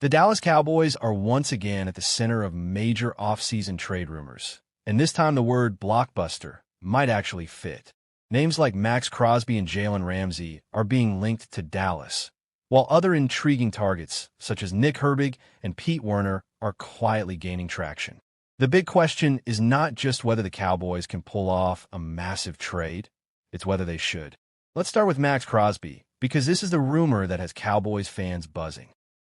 The Dallas Cowboys are once again at the center of major offseason trade rumors, and this time the word blockbuster might actually fit. Names like Max Crosby and Jalen Ramsey are being linked to Dallas, while other intriguing targets, such as Nick Herbig and Pete Werner, are quietly gaining traction. The big question is not just whether the Cowboys can pull off a massive trade, it's whether they should. Let's start with Max Crosby, because this is the rumor that has Cowboys fans buzzing.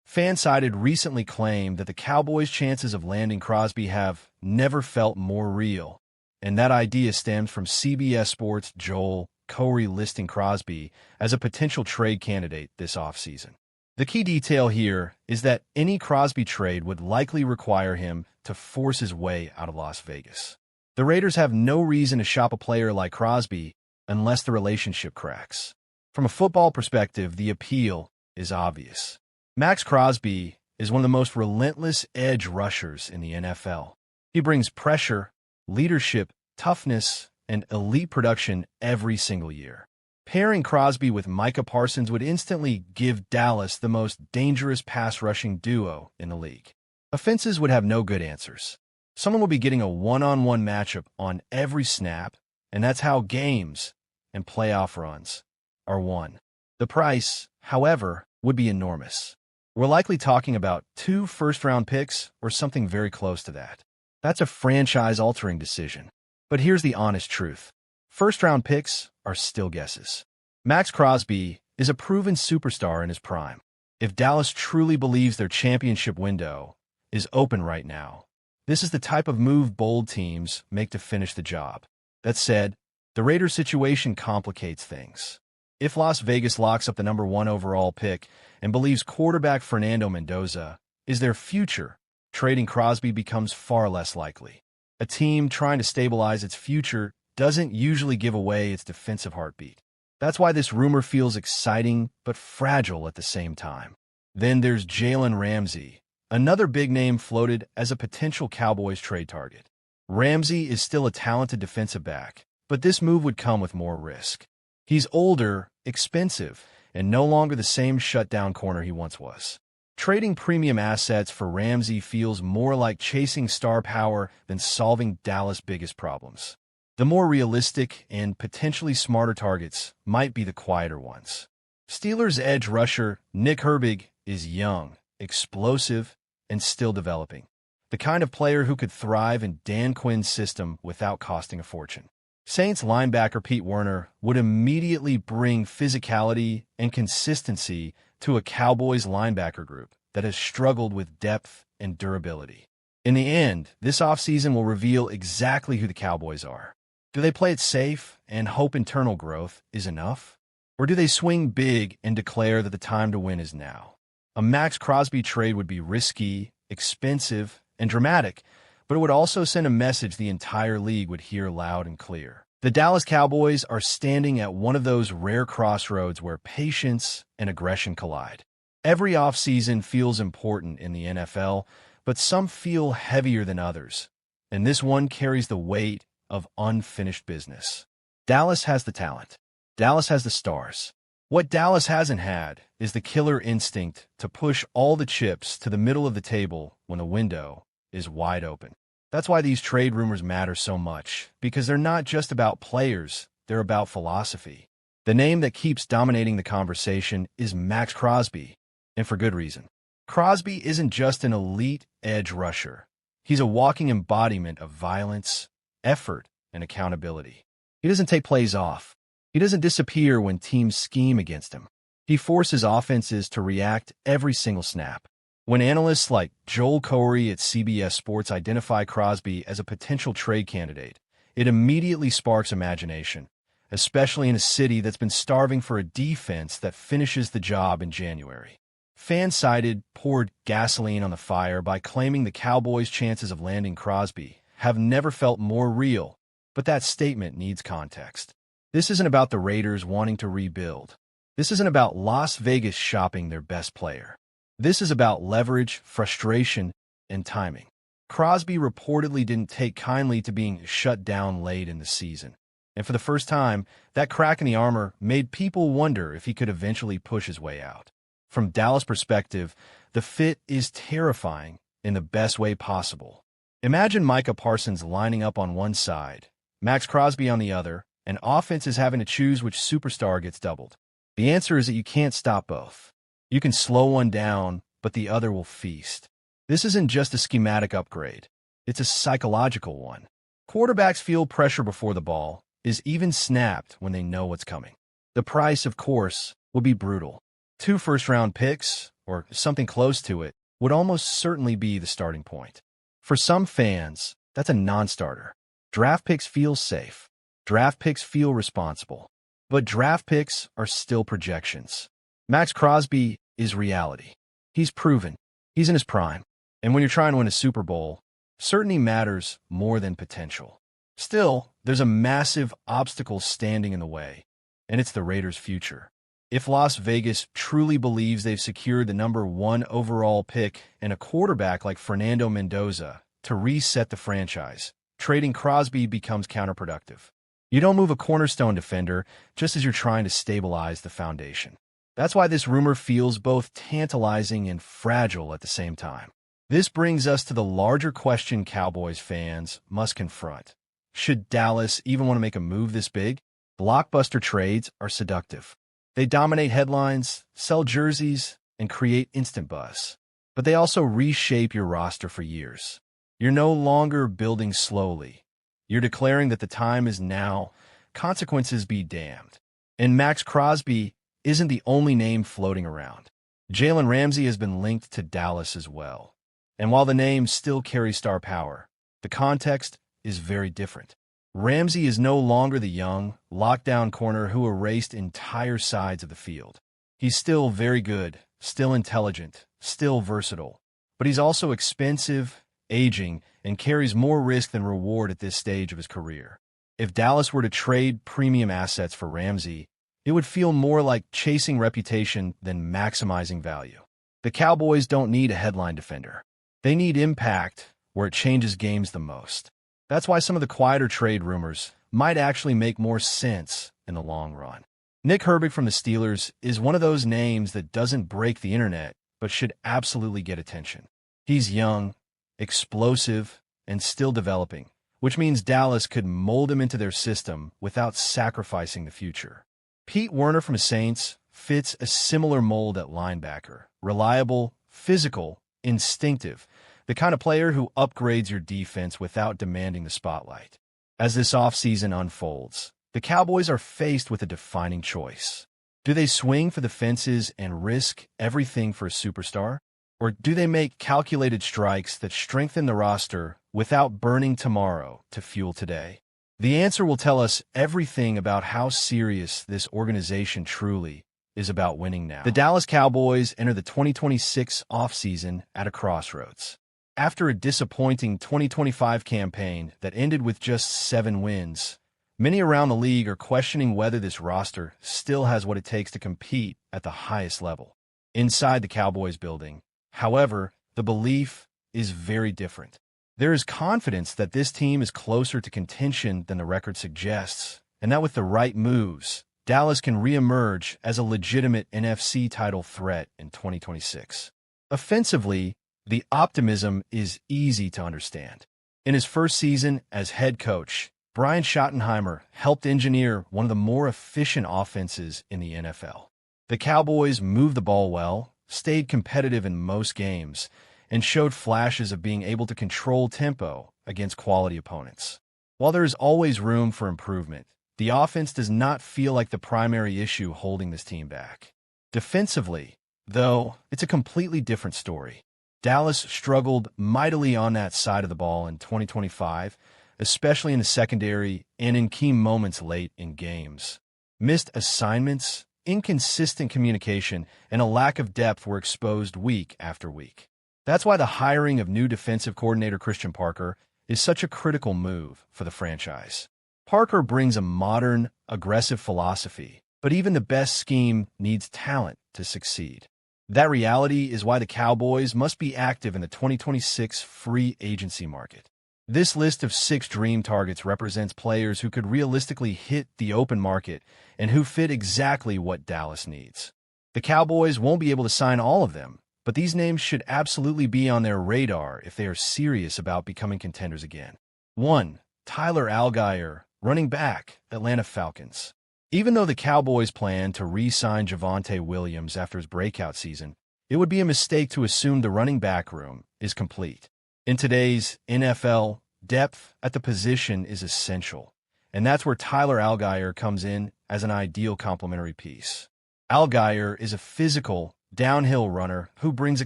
Fansided recently claimed that the Cowboys' chances of landing Crosby have never felt more real, and that idea stems from CBS Sports' Joel Corey listing Crosby as a potential trade candidate this offseason. The key detail here is that any Crosby trade would likely require him to force his way out of Las Vegas. The Raiders have no reason to shop a player like Crosby unless the relationship cracks. From a football perspective, the appeal is obvious. Max Crosby is one of the most relentless edge rushers in the NFL. He brings pressure, leadership, toughness, and elite production every single year. Pairing Crosby with Micah Parsons would instantly give Dallas the most dangerous pass-rushing duo in the league. Offenses would have no good answers. Someone would be getting a one-on-one matchup on every snap, and that's how games and playoff runs are won. The price, however, would be enormous. We're likely talking about 2 first-round picks or something very close to that. That's a franchise-altering decision. But here's the honest truth. First-round picks are still guesses. Max Crosby is a proven superstar in his prime. If Dallas truly believes their championship window is open right now, this is the type of move bold teams make to finish the job. That said, the Raiders' situation complicates things. If Las Vegas locks up the number 1 overall pick and believes quarterback Fernando Mendoza is their future, trading Crosby becomes far less likely. A team trying to stabilize its future doesn't usually give away its defensive heartbeat. That's why this rumor feels exciting but fragile at the same time. Then there's Jalen Ramsey, another big name floated as a potential Cowboys trade target. Ramsey is still a talented defensive back, but this move would come with more risk. He's older, expensive, and no longer the same shutdown corner he once was. Trading premium assets for Ramsey feels more like chasing star power than solving Dallas' biggest problems. The more realistic and potentially smarter targets might be the quieter ones. Steelers' edge rusher Nick Herbig is young, explosive, and still developing. The kind of player who could thrive in Dan Quinn's system without costing a fortune. Saints linebacker Pete Werner would immediately bring physicality and consistency to a Cowboys linebacker group that has struggled with depth and durability. In the end, this offseason will reveal exactly who the Cowboys are. Do they play it safe and hope internal growth is enough? Or do they swing big and declare that the time to win is now? A Max Crosby trade would be risky, expensive, and dramatic, but it would also send a message the entire league would hear loud and clear. The Dallas Cowboys are standing at one of those rare crossroads where patience and aggression collide. Every offseason feels important in the NFL, but some feel heavier than others, and this one carries the weight of unfinished business. Dallas has the talent. Dallas has the stars. What Dallas hasn't had is the killer instinct to push all the chips to the middle of the table when the window is wide open. That's why these trade rumors matter so much, because they're not just about players, they're about philosophy. The name that keeps dominating the conversation is Max Crosby, and for good reason. Crosby isn't just an elite edge rusher. He's a walking embodiment of violence, effort, and accountability. He doesn't take plays off. He doesn't disappear when teams scheme against him. He forces offenses to react every single snap. When analysts like Joel Corey at CBS Sports identify Crosby as a potential trade candidate, it immediately sparks imagination, especially in a city that's been starving for a defense that finishes the job in January. Fansided poured gasoline on the fire by claiming the Cowboys' chances of landing Crosby have never felt more real, but that statement needs context. This isn't about the Raiders wanting to rebuild. This isn't about Las Vegas shopping their best player. This is about leverage, frustration, and timing. Crosby reportedly didn't take kindly to being shut down late in the season. And for the first time, that crack in the armor made people wonder if he could eventually push his way out. From Dallas' perspective, the fit is terrifying in the best way possible. Imagine Micah Parsons lining up on one side, Max Crosby on the other, and offense is having to choose which superstar gets doubled. The answer is that you can't stop both. You can slow one down, but the other will feast. This isn't just a schematic upgrade. It's a psychological one. Quarterbacks feel pressure before the ball is even snapped when they know what's coming. The price, of course, would be brutal. 2 first-round picks, or something close to it, would almost certainly be the starting point. For some fans, that's a non-starter. Draft picks feel safe. Draft picks feel responsible. But draft picks are still projections. Max Crosby is reality. He's proven. He's in his prime. And when you're trying to win a Super Bowl, certainty matters more than potential. Still, there's a massive obstacle standing in the way, and it's the Raiders' future. If Las Vegas truly believes they've secured the number 1 overall pick and a quarterback like Fernando Mendoza to reset the franchise, trading Crosby becomes counterproductive. You don't move a cornerstone defender just as you're trying to stabilize the foundation. That's why this rumor feels both tantalizing and fragile at the same time. This brings us to the larger question Cowboys fans must confront. Should Dallas even want to make a move this big? Blockbuster trades are seductive. They dominate headlines, sell jerseys, and create instant buzz. But they also reshape your roster for years. You're no longer building slowly. You're declaring that the time is now. Consequences be damned. And Max Crosby isn't the only name floating around. Jalen Ramsey has been linked to Dallas as well. And while the name still carries star power, the context is very different. Ramsey is no longer the young, lockdown corner who erased entire sides of the field. He's still very good, still intelligent, still versatile, but he's also expensive, aging, and carries more risk than reward at this stage of his career. If Dallas were to trade premium assets for Ramsey, it would feel more like chasing reputation than maximizing value. The Cowboys don't need a headline defender. They need impact where it changes games the most. That's why some of the quieter trade rumors might actually make more sense in the long run. Nick Herbig from the Steelers is one of those names that doesn't break the internet, but should absolutely get attention. He's young, explosive, and still developing, which means Dallas could mold him into their system without sacrificing the future. Pete Werner from the Saints fits a similar mold at linebacker. Reliable, physical, instinctive, the kind of player who upgrades your defense without demanding the spotlight. As this offseason unfolds, the Cowboys are faced with a defining choice. Do they swing for the fences and risk everything for a superstar? Or do they make calculated strikes that strengthen the roster without burning tomorrow to fuel today? The answer will tell us everything about how serious this organization truly is about winning now. The Dallas Cowboys enter the 2026 offseason at a crossroads. After a disappointing 2025 campaign that ended with just 7 wins, many around the league are questioning whether this roster still has what it takes to compete at the highest level. Inside the Cowboys building, however, the belief is very different. There is confidence that this team is closer to contention than the record suggests, and that with the right moves, Dallas can reemerge as a legitimate NFC title threat in 2026. Offensively, the optimism is easy to understand. In his first season as head coach, Brian Schottenheimer helped engineer one of the more efficient offenses in the NFL. The Cowboys moved the ball well, stayed competitive in most games, and showed flashes of being able to control tempo against quality opponents. While there is always room for improvement, the offense does not feel like the primary issue holding this team back. Defensively, though, it's a completely different story. Dallas struggled mightily on that side of the ball in 2025, especially in the secondary and in key moments late in games. Missed assignments, inconsistent communication, and a lack of depth were exposed week after week. That's why the hiring of new defensive coordinator Christian Parker is such a critical move for the franchise. Parker brings a modern, aggressive philosophy, but even the best scheme needs talent to succeed. That reality is why the Cowboys must be active in the 2026 free agency market. This list of 6 dream targets represents players who could realistically hit the open market and who fit exactly what Dallas needs. The Cowboys won't be able to sign all of them, but these names should absolutely be on their radar if they are serious about becoming contenders again. 1. Tyler Allgeier, running back, Atlanta Falcons. Even though the Cowboys plan to re-sign Javonte Williams after his breakout season, it would be a mistake to assume the running back room is complete. In today's NFL, depth at the position is essential, and that's where Tyler Allgeier comes in as an ideal complementary piece. Allgeier is a physical, downhill runner who brings a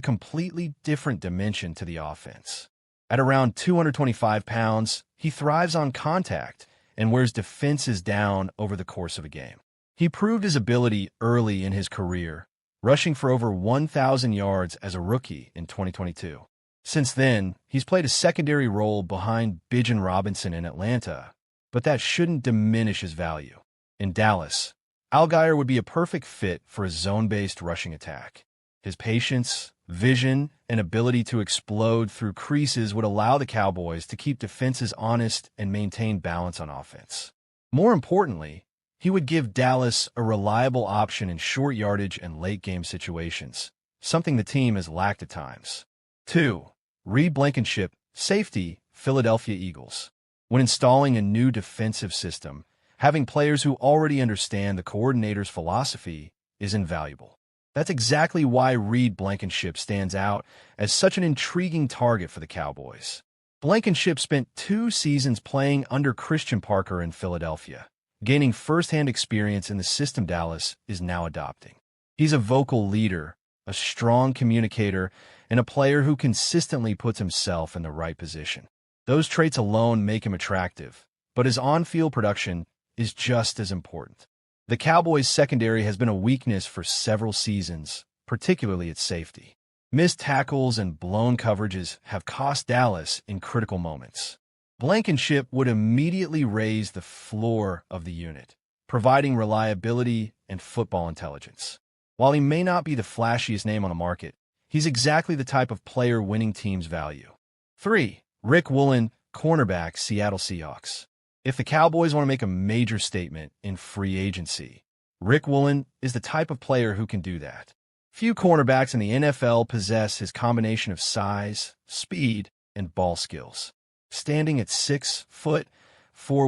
completely different dimension to the offense. At around 225 pounds, he thrives on contact and wears defenses down over the course of a game. He proved his ability early in his career, rushing for over 1,000 yards as a rookie in 2022. Since then, he's played a secondary role behind Bijan Robinson in Atlanta, but that shouldn't diminish his value. In Dallas, Allgeier would be a perfect fit for a zone-based rushing attack. His patience, vision, and ability to explode through creases would allow the Cowboys to keep defenses honest and maintain balance on offense. More importantly, he would give Dallas a reliable option in short yardage and late-game situations, something the team has lacked at times. 2. Reed Blankenship, safety, Philadelphia Eagles. When installing a new defensive system, having players who already understand the coordinator's philosophy is invaluable. That's exactly why Reed Blankenship stands out as such an intriguing target for the Cowboys. Blankenship spent 2 seasons playing under Christian Parker in Philadelphia, gaining first-hand experience in the system Dallas is now adopting. He's a vocal leader, a strong communicator, and a player who consistently puts himself in the right position. Those traits alone make him attractive, but his on-field production is just as important. The Cowboys' secondary has been a weakness for several seasons, particularly at safety. Missed tackles and blown coverages have cost Dallas in critical moments. Blankenship would immediately raise the floor of the unit, providing reliability and football intelligence. While he may not be the flashiest name on the market, he's exactly the type of player winning teams value. 3. Rick Woolen, cornerback, Seattle Seahawks. If the Cowboys want to make a major statement in free agency, Rick Woolen is the type of player who can do that. Few cornerbacks in the NFL possess his combination of size, speed, and ball skills. Standing at 6'4"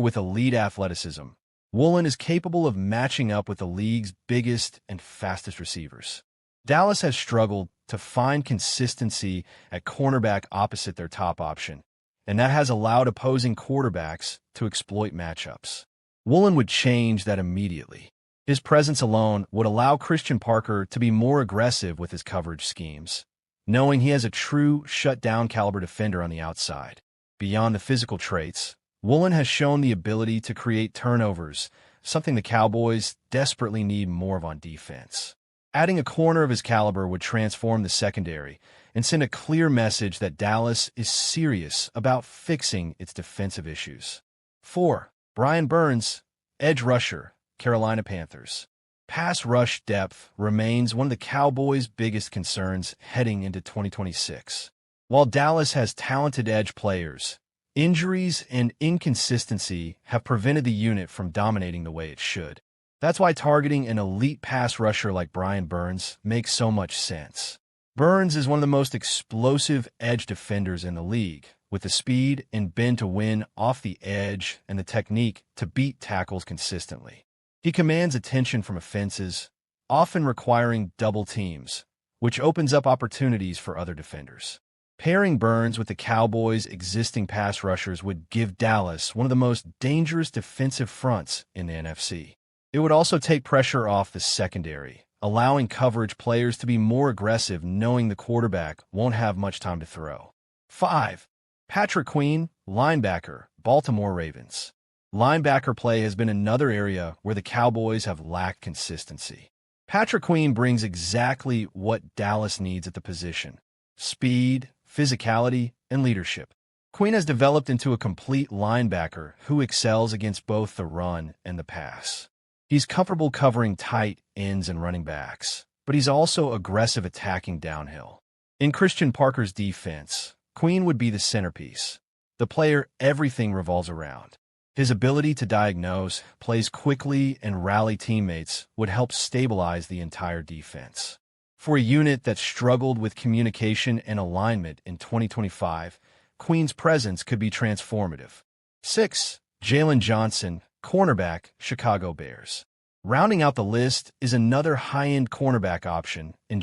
with elite athleticism, Woolen is capable of matching up with the league's biggest and fastest receivers. Dallas has struggled to find consistency at cornerback opposite their top option, and that has allowed opposing quarterbacks to exploit matchups. Woolen would change that immediately. His presence alone would allow Christian Parker to be more aggressive with his coverage schemes, knowing he has a true shutdown caliber defender on the outside. Beyond the physical traits, Woolen has shown the ability to create turnovers, something the Cowboys desperately need more of on defense. Adding a corner of his caliber would transform the secondary and send a clear message that Dallas is serious about fixing its defensive issues. 4. Brian Burns, edge rusher, Carolina Panthers. Pass rush depth remains one of the Cowboys' biggest concerns heading into 2026. While Dallas has talented edge players, injuries and inconsistency have prevented the unit from dominating the way it should. That's why targeting an elite pass rusher like Brian Burns makes so much sense. Burns is one of the most explosive edge defenders in the league, with the speed and bend to win off the edge and the technique to beat tackles consistently. He commands attention from offenses, often requiring double teams, which opens up opportunities for other defenders. Pairing Burns with the Cowboys' existing pass rushers would give Dallas one of the most dangerous defensive fronts in the NFC. It would also take pressure off the secondary, allowing coverage players to be more aggressive knowing the quarterback won't have much time to throw. 5. Patrick Queen, linebacker, Baltimore Ravens. Linebacker play has been another area where the Cowboys have lacked consistency. Patrick Queen brings exactly what Dallas needs at the position: speed, physicality, and leadership. Queen has developed into a complete linebacker who excels against both the run and the pass. He's comfortable covering tight ends and running backs, but he's also aggressive attacking downhill. In Christian Parker's defense, Queen would be the centerpiece, the player everything revolves around. His ability to diagnose plays quickly and rally teammates would help stabilize the entire defense. For a unit that struggled with communication and alignment in 2025, Queen's presence could be transformative. 6. Jalen Johnson, cornerback, Chicago Bears. Rounding out the list is another high-end cornerback option in